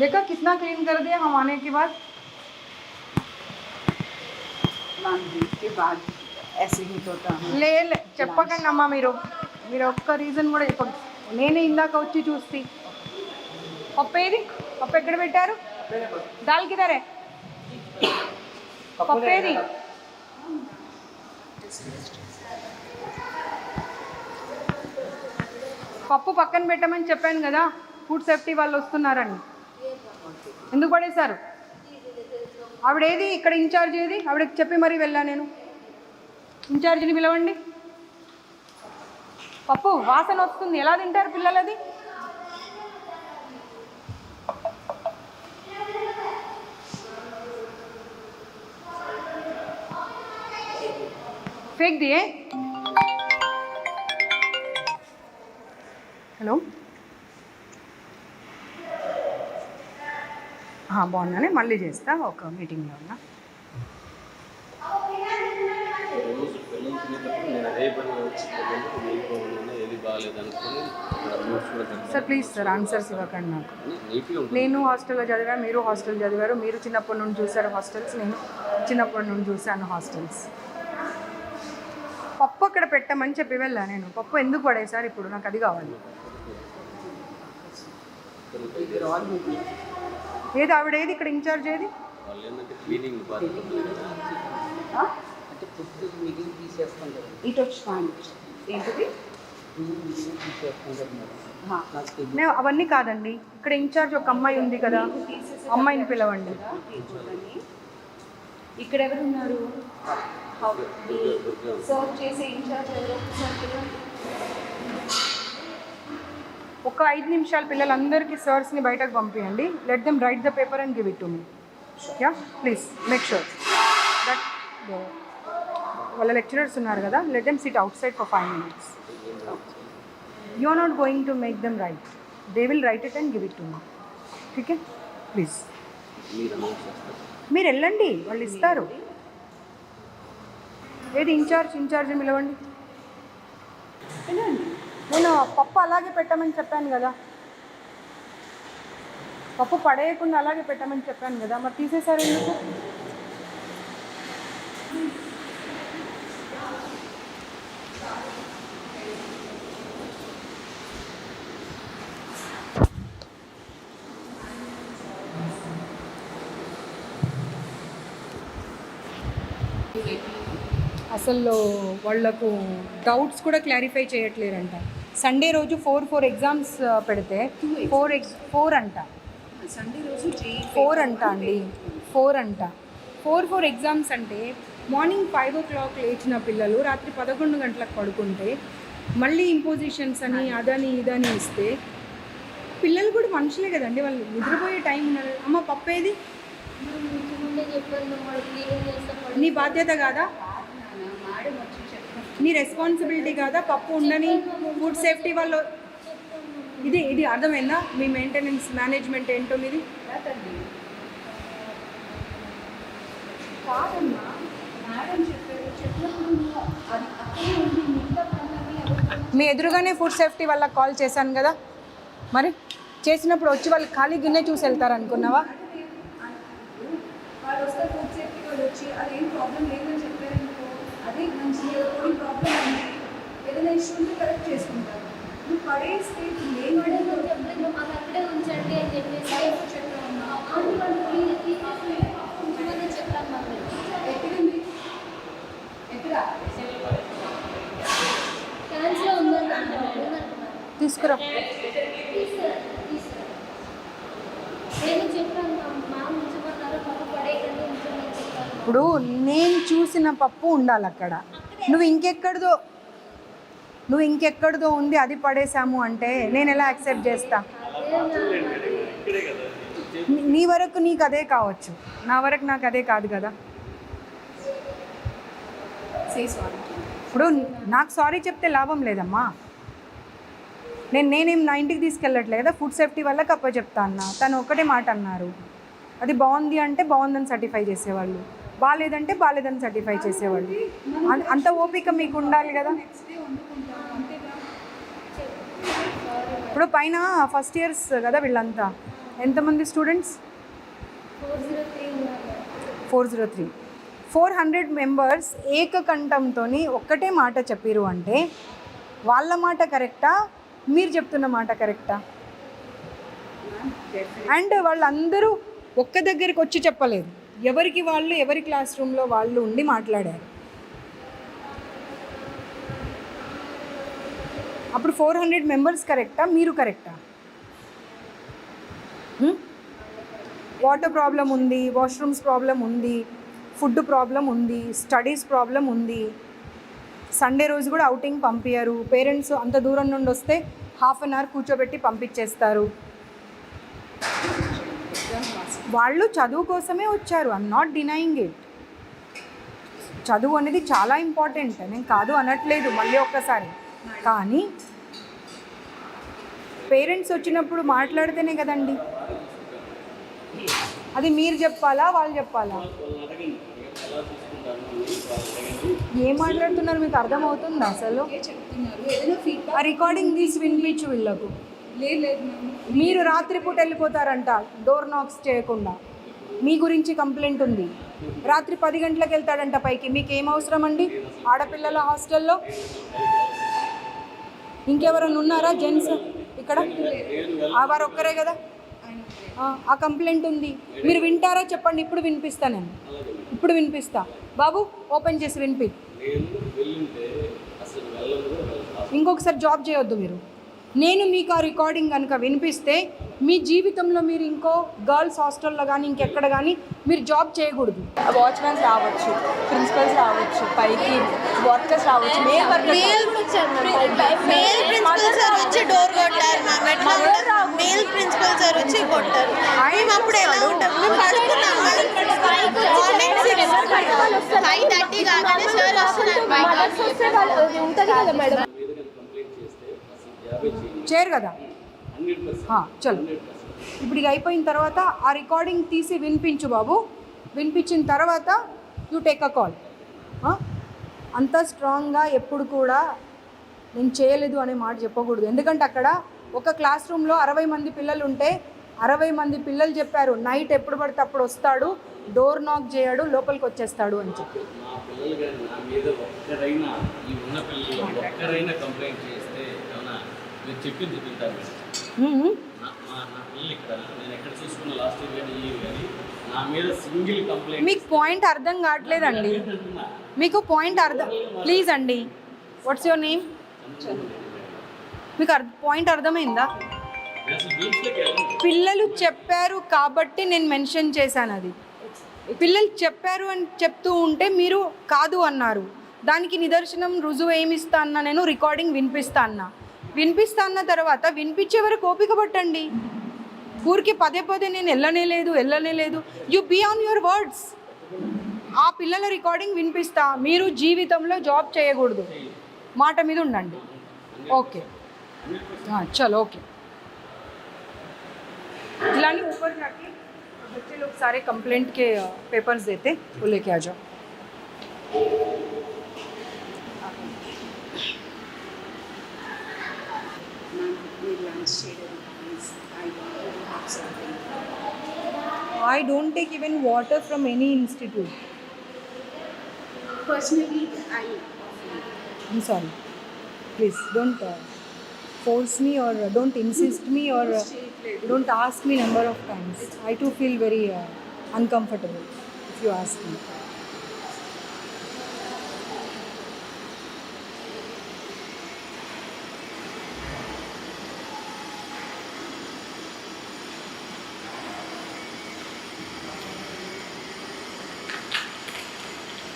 Speaker 2: देखा कितना क्लीन कर दिया हम आने के बाद.
Speaker 7: के बाद ऐसे ही होता है.
Speaker 2: లే చెప్పకండి అమ్మా, మీరు ఒక్క రీజన్ కూడా చెప్పండి. నేనే ఇందాక వచ్చి చూస్తే పప్పు ఏది? పప్పు ఎక్కడ పెట్టారు? దాల్ కిదరే? పప్పు ఏది? పప్పు పక్కన పెట్టమని చెప్పాను కదా, ఫుడ్ సేఫ్టీ వాళ్ళు వస్తున్నారని. ఎందుకు పడేశారు? ఆవిడేది ఇక్కడ ఇన్ఛార్జ్ ఏది? ఆవిడకి చెప్పి మరీ వెళ్ళా నేను. ఇన్ఛార్జిని పిలవండి. పప్పు వాసన వస్తుంది, ఎలా తింటారు పిల్లలది? फेंक दिए. హలో, బాగున్నానే, మళ్ళీ చేస్తా, ఒక మీటింగ్లో ఉన్నా. సార్ ప్లీజ్ సార్, ఆన్సర్స్ ఇవ్వకండి నాకు. నేను హాస్టల్లో చదివా, మీరు హాస్టల్ చదివారు. మీరు చిన్నప్పటి నుండి చూసారు హాస్టల్స్, నేను చిన్నప్పటి నుండి చూశాను హాస్టల్స్. పప్పు అక్కడ పెట్టమని చెప్పి వెళ్ళా నేను. పప్పు ఎందుకు పడేసారు ఇప్పుడు? నాకు అది కావాలి. ఏది ఆవిడ ఏది ఇక్కడ ఇన్ఛార్జ్ ఏది?
Speaker 7: ఇటు వచ్చి ఏంటిది?
Speaker 2: నేను అవన్నీ కాదండి, ఇక్కడ ఇన్ఛార్జ్ ఒక అమ్మాయి ఉంది కదా, అమ్మాయిని పిలవండి.
Speaker 7: ఇక్కడ ఎవరు ఉన్నారు? సర్వ్ చేసే ఇన్ఛార్జ్ ఎవరు?
Speaker 2: ఒక 5 నిమిషాలు పిల్లలందరికీ సర్స్ని బయటకు పంపించండి. Let them write the paper and give it to me. Yeah please make sure that వాళ్ళ లెక్చరర్స్ ఉన్నారు కదా, let them sit outside for 5 minutes. You are not going to make them write, they will write it and give it to me. Okay please మీరు వెళ్ళండి, వాళ్ళు ఇస్తారు. ఏది ఇన్ఛార్జ్ పిలవండి. నేను పప్పు అలాగే పెట్టమని చెప్పాను కదా, పప్పు పడేయకుండా అలాగే పెట్టమని చెప్పాను కదా, మరి తీసేశారు ఎందుకు? అసలు వాళ్ళకు డౌట్స్ కూడా క్లారిఫై చేయట్లేరంట. సండే రోజు 4 ఎగ్జామ్స్ పెడితే 4 అంట.
Speaker 7: సండే రోజు
Speaker 2: 4 అంట అండి, 4 అంట. 4 ఎగ్జామ్స్ అంటే మార్నింగ్ 5 o'clock లేచిన పిల్లలు రాత్రి 11 గంటలకు పడుకుంటే మళ్ళీ ఇంపోజిషన్స్ అని అదని ఇదని ఇస్తే పిల్లలు కూడా మనుషులే కదండి, వాళ్ళు నిద్రపోయే టైం ఉన్నారు. అమ్మ పప్పేది? నీ బాధ్యత కాదా? నీ రెస్పాన్సిబిలిటీ కాదా? పప్పు ఉండని ఫుడ్ సేఫ్టీ వాళ్ళు. ఇది అర్థమైందా? మీ మెయింటెనెన్స్ మేనేజ్మెంట్ ఏంటో మీది.
Speaker 7: కాదమ్మా, మేడం చెప్పినప్పుడు అది అక్కడే ఉంది, మిగతా పనులన్నీ
Speaker 2: మీ ఎదురుగానే ఫుడ్ సేఫ్టీ వాళ్ళకి కాల్ చేశాను కదా, మరి చేసినప్పుడు వచ్చి వాళ్ళు ఖాళీ గిన్నె చూసి వెళ్తారు అనుకున్నావా?
Speaker 7: వాళ్ళు వస్తే ఫుడ్ సేఫ్టీ వాళ్ళు వచ్చి అదేం ప్రాబ్లం లేదని చెప్పారనుకో, అదే మంచి కొన్ని ప్రాబ్లం ఉంది, ఏదైనా ఇష్యూ ఉంటే కరెక్ట్ చేసుకుంటారు. నువ్వు పడేస్తే
Speaker 5: మాకు అక్కడే ఉంచండి అని చెప్పేసి
Speaker 7: చెప్పామమ్మా.
Speaker 5: ఉంచమని చెప్పాం. మాకు
Speaker 7: ఎక్కడుంది? ఎక్కడ?
Speaker 5: క్యాన్స్లో ఉందంటున్నారు.
Speaker 2: తీసుకురా.
Speaker 5: నేను చెప్పాను, మా ఉంచమన్నారు, పప్పు పడేయకండి ఉంచమని చెప్పాను.
Speaker 2: ఇప్పుడు నేను చూసిన పప్పు ఉండాలి అక్కడ. నువ్వు ఇంకెక్కడిదో ఉంది అది పడేసాము అంటే నేను ఎలా యాక్సెప్ట్ చేస్తా? నీ వరకు నీకు అదే కావచ్చు, నా వరకు నాకు అదే కాదు కదా.
Speaker 6: Say sorry.
Speaker 2: ఇప్పుడు నాకు సారీ చెప్తే లాభం లేదమ్మా. నేనేం నా ఇంటికి తీసుకెళ్ళట్లేదు కదా, ఫుడ్ సేఫ్టీ వల్ల కప్ప చెప్తా అన్న, తను ఒక్కటే మాట అన్నారు. అది బాగుంది అంటే బాగుందని సర్టిఫై చేసేవాళ్ళు, బాగాలేదంటే బాగాలేదని సర్టిఫై చేసేవాళ్ళు. అంత ఓపిక మీకు ఉండాలి కదా. ఇప్పుడు పైన ఫస్ట్ ఇయర్స్ కదా వీళ్ళంతా, ఎంతమంది స్టూడెంట్స్?
Speaker 5: 403 ఉన్నారు.
Speaker 2: 403. 400 మెంబర్స్ ఏకకంఠంతో ఒక్కటే మాట చెప్పిరు అంటే వాళ్ళ మాట కరెక్టా, మీరు చెప్తున్న మాట కరెక్టా? అండ్ వాళ్ళందరూ ఒక్క దగ్గరికి వచ్చి చెప్పలేదు, ఎవరికి వాళ్ళు ఎవరి క్లాస్ రూమ్లో వాళ్ళు ఉండి మాట్లాడారు. అప్పుడు 400 మెంబర్స్ కరెక్టా, మీరు కరెక్టా? వాటర్ ప్రాబ్లం ఉంది, వాష్రూమ్స్ ప్రాబ్లం ఉంది, ఫుడ్ ప్రాబ్లం ఉంది, స్టడీస్ ప్రాబ్లం ఉంది. సండే రోజు కూడా అవుటింగ్ పంపించారు. పేరెంట్స్ అంత దూరం నుండి వస్తే హాఫ్ అన్ అవర్ కూర్చోబెట్టి పంపించేస్తారు. వాళ్ళు చదువు కోసమే వచ్చారు, ఐఎమ్ నాట్ డినయింగ్ ఇట్. చదువు అనేది చాలా ఇంపార్టెంట్, నేను కాదు అనట్లేదు మళ్ళీ ఒక్కసారి. కానీ పేరెంట్స్ వచ్చినప్పుడు మాట్లాడితేనే కదండి. అది మీరు చెప్పాలా, వాళ్ళు చెప్పాలా? ఏం మాట్లాడుతున్నారు మీకు అర్థమవుతుందా అసలు?
Speaker 7: చెప్తున్నారు ఏదైనా ఫీడ్బ్యాక్.
Speaker 2: ఆ రికార్డింగ్ తీసి వినిపించు వీళ్ళకు.
Speaker 7: లేదు మ్యామ్.
Speaker 2: మీరు రాత్రిపూట వెళ్ళిపోతారంట డోర్ నాక్స్ చేయకుండా, మీ గురించి కంప్లైంట్ ఉంది. రాత్రి 10 గంటలకు వెళ్తాడంట పైకి, మీకు ఏం అవసరం అండి ఆడపిల్లల హాస్టల్లో? ఇంకెవరైనా ఉన్నారా జెంట్స్ ఇక్కడ? వారు ఒక్కరే కదా. ఆ కంప్లైంట్ ఉంది, మీరు వింటారా చెప్పండి, ఇప్పుడు వినిపిస్తా. నేను ఇప్పుడు వినిపిస్తా. బాబు ఓపెన్ చేసి వినిపి. ఇంకొకసారి జాబ్ చేయొద్దు మీరు. నేను మీకు ఆ రికార్డింగ్ కనుక వినిపిస్తే మీ జీవితంలో మీరు ఇంకో గర్ల్స్ హాస్టల్లో కానీ ఇంకెక్కడ కానీ మీరు జాబ్ చేయకూడదు.
Speaker 6: వాచ్మెన్స్ రావచ్చు, ప్రిన్సిపల్స్ రావచ్చు, పైకి వర్కర్స్ రావచ్చు.
Speaker 8: మేల్ ప్రిన్సిపల్ సార్ వచ్చి డోర్ కొట్టారు మ్యామ్. ఎట్లా ఉంటుంది? మేల్ ప్రిన్సిపల్ సార్ వచ్చి కొట్టారు. మేము అప్పుడు ఎలా ఉంటాం? మేము పడుకున్నాం. మార్నింగ్ 5:30 కాగానే సార్ వస్తున్నారు.
Speaker 5: ఉంటుంది కదా మేడం.
Speaker 2: చేయరు కదా. చలో ఇప్పుడు ఇక అయిపోయిన తర్వాత ఆ రికార్డింగ్ తీసి వినిపించు బాబు. వినిపించిన తర్వాత యూ టేక్ అ కాల్. అంత స్ట్రాంగ్గా ఎప్పుడు కూడా నేను చేయలేదు అనే మాట చెప్పకూడదు. ఎందుకంటే అక్కడ ఒక క్లాస్ రూమ్లో 60 మంది పిల్లలు ఉంటే 60 మంది పిల్లలు చెప్పారు నైట్ ఎప్పుడు పడితే అప్పుడు వస్తాడు, డోర్ నాక్ చేయడు, లోపలికి వచ్చేస్తాడు అని చెప్పి. మీకు పాయింట్ అర్థం కావట్లేదండి. మీకు పాయింట్ అర్థం, ప్లీజ్ అండి. What's your name? మీకు పాయింట్ అర్థమైందా? పిల్లలు చెప్పారు కాబట్టి నేను మెన్షన్ చేశాను. అది పిల్లలు చెప్పారు అని చెప్తూ ఉంటే మీరు కాదు అన్నారు. దానికి నిదర్శనం రుజువు ఏమి ఇస్తా అన్నా, నేను రికార్డింగ్ వినిపిస్తా అన్న తర్వాత వినిపించే వరకు ఓపిక పట్టండి. ఊరికి పదే నేను వెళ్ళనే లేదు. You be on your words. ఆ పిల్లల రికార్డింగ్ వినిపిస్తా. మీరు జీవితంలో జాబ్ చేయకూడదు, మాట మీద ఉండండి. ఓకే చలో ఓకే. इलानी ऊपर जाके बच्चे लोग सारे कंप्लेंट के पेपर्स देते, वो लेके आ जाओ. I don't take even water from any institute.
Speaker 7: Personally,
Speaker 2: I'm sorry. Please don't force me or don't insist me or don't ask me number of times. I too feel very uncomfortable if you ask me.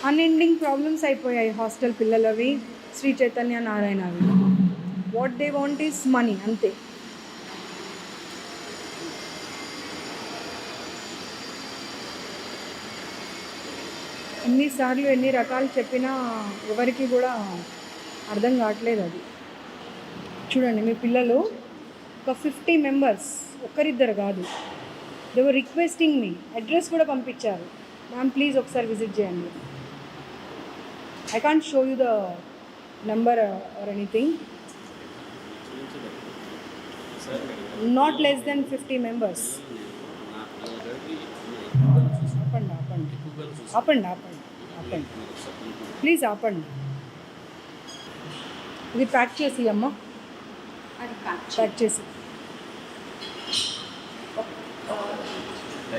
Speaker 2: Unending problems అయిపోయాయి హాస్టల్ పిల్లలవి, శ్రీ చైతన్య నారాయణవి. What they want is money, అంతే. ఎన్నిసార్లు ఎన్ని రకాలు చెప్పినా ఎవరికి కూడా అర్థం కావట్లేదు అది. చూడండి మీ పిల్లలు ఒక 50 మెంబర్స్, ఒక్కరిద్దరు కాదు, they were requesting me, address కూడా పంపించారు, మ్యామ్ ప్లీజ్ ఒకసారి విజిట్ చేయండి. I can't show you the number or anything. Not less than 50 members. ఆపండి ఆపండి ఆపండి ఆపండి ఆపండి ప్లీజ్ ఆపండి. ఇది ప్యాక్ చేసి అమ్మ,
Speaker 6: అది
Speaker 2: ప్యాక్ చేసి.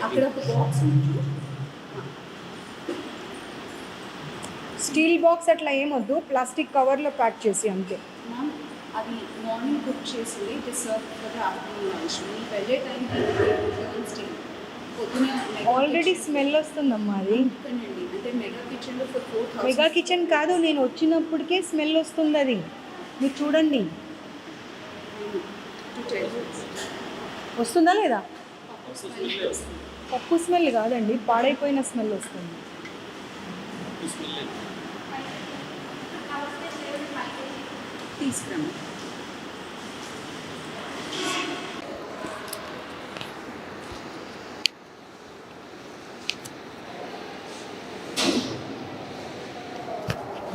Speaker 6: అక్కడ ఒక బాక్స్ ఉంది.
Speaker 2: స్టీల్ బాక్స్ అట్లా ఏమొద్దు, ప్లాస్టిక్ కవర్లో ప్యాక్ చేసి అంతే.
Speaker 6: మ్యామ్ అది మార్నింగ్ కుక్ చేసింది, it is serve for the afternoon lunch. మీ వెళ్ళే టైంకి స్టీల్ పొద్దున
Speaker 2: ఆల్రెడీ స్మెల్ వస్తుందమ్మా అది.
Speaker 6: అండి, అంటే మెగా కిచెన్లో ఫర్ 4,000.
Speaker 2: మెగా కిచెన్ కాదు, నేను వచ్చినప్పటికే స్మెల్ వస్తుంది అది. మీరు చూడండి వస్తుందా లేదా? పప్పు స్మెల్ కాదండి, పాడైపోయిన స్మెల్ వస్తుంది.
Speaker 6: తీసుకురాము.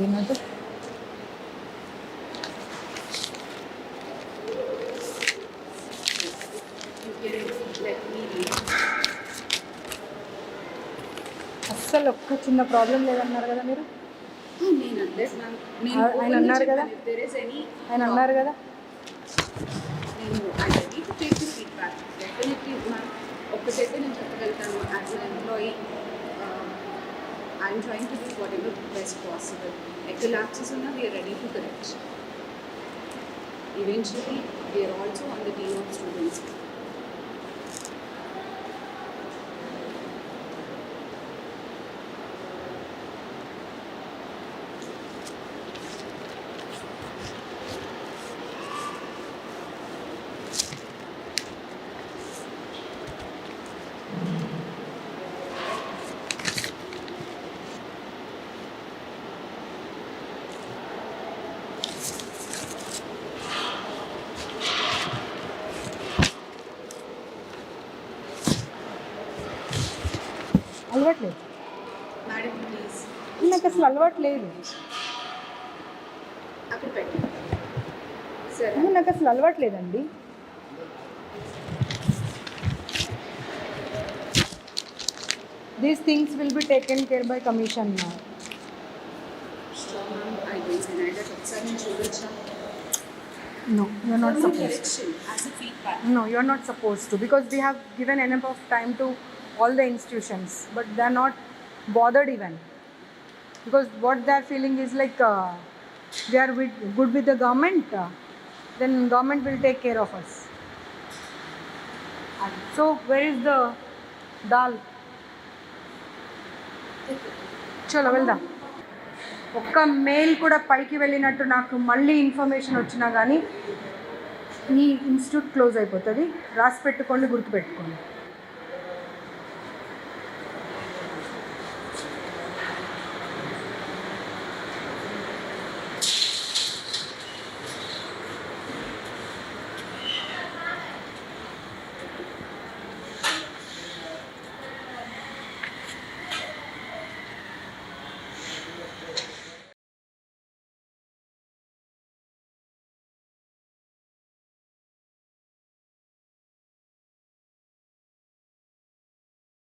Speaker 2: ఏమంటే అస్సలు ఒక్క చిన్న ప్రాబ్లం లేదన్నారు కదా మీరు. ఆయన అన్నారు కదా, ఆయన అన్నారు కదా.
Speaker 6: ఒక్కటైతే నేను చెప్పగలుగుతాను, as an employee I'm trying to do whatever best possible. ఎక్కడ ల్యాప్సెస్ ఉన్నా we're ready to correct. Eventually we're also on the team of students.
Speaker 2: అలవాట్లేదు
Speaker 6: మేడం ప్లీజ్
Speaker 2: నాకు, అసలు అలవాట్లేదు.
Speaker 6: అక్కడ పెట్టండి. సరే
Speaker 2: నాకు అసలు అలవాట్లేదండి. These things will be taken care by commission.
Speaker 6: ఒకసారి నేను చూడొచ్చా?
Speaker 2: No, you are not supposed.
Speaker 6: Correction as a feedback.
Speaker 2: No, you are not supposed to, because we have given enough of time to all the institutions, but they are not bothered even, because what they are feeling is like they are good with the government, then government will take care of us. So where is the dal? చలో వెళ్దాం. ఒక్క మెయిల్ కూడా పైకి వెళ్ళినట్టు నాకు మళ్ళీ ఇన్ఫర్మేషన్ వచ్చినా కానీ ఈ ఇన్స్టిట్యూట్ క్లోజ్ అయిపోతుంది. రాసి పెట్టుకోండి, గుర్తుపెట్టుకోండి.